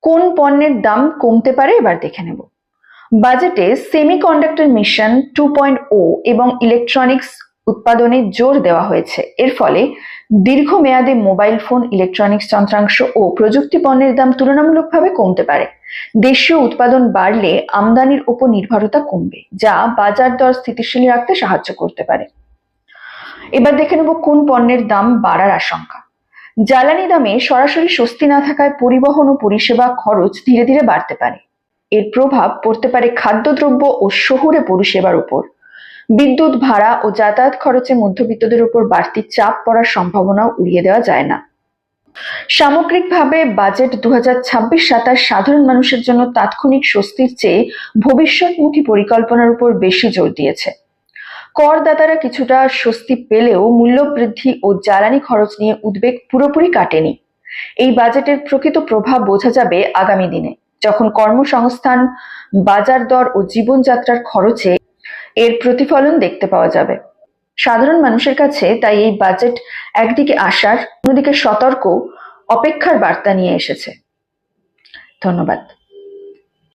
কোন পণ্যের দাম কমতে পারে এবার দেখে নেব। বাজেটে সেমিকন্ডাক্টর মিশন 2.0 এবং ইলেকট্রনিক্স উৎপাদনে জোর দেওয়া হয়েছে। এর ফলে দীর্ঘমেয়াদে মোবাইল ফোন, ইলেকট্রনিক্স যন্ত্রাংশ ও প্রযুক্তি পণ্যের দাম তুলনামূলকভাবে কমতে পারে। দেশীয় উৎপাদন বাড়লে আমদানির উপর নির্ভরতা কমবে, যা বাজার দর স্থিতিশীল রাখতে সাহায্য করতে পারে। এবার দেখে নেব কোন পণ্যের দাম বাড়ার আশঙ্কা। জ্বালানি দামে সরাসরি স্বস্তি না থাকায় পরিবহন ও পরিষেবা খরচ ধীরে ধীরে বাড়তে পারে। এর প্রভাব পড়তে পারে খাদ্যদ্রব্য ও শহুরে পরিষেবার উপর। বিদ্যুৎ ভাড়া ও যাতায়াত খরচে মধ্যবিত্তদের উপর বাড়তি চাপ পড়ার সম্ভাবনাও উড়িয়ে দেওয়া যায় না। সামগ্রিকভাবে বাজেট 2026-27 সাধারণ মানুষের জন্য তাৎক্ষণিক স্বস্তির চেয়ে ভবিষ্যৎমুখী পরিকল্পনার উপর বেশি জোর দিয়েছে। করদাতারা কিছুটা স্বস্তি পেলেও মূল্যবৃদ্ধি ও জ্বালানি খরচ নিয়ে উদ্বেগ পুরোপুরি কাটেনি। এই বাজেটের প্রকৃত প্রভাব বোঝা যাবে আগামী দিনে, যখন কর্মসংস্থান, বাজার দর ও জীবনযাত্রার খরচে এর প্রতিফলন দেখতে পাওয়া যাবে। সাধারণ মানুষের কাছে তাই এই বাজেট একদিকে আশার, অন্যদিকে সতর্ক, অপেক্ষার বার্তা নিয়ে এসেছে। ধন্যবাদ।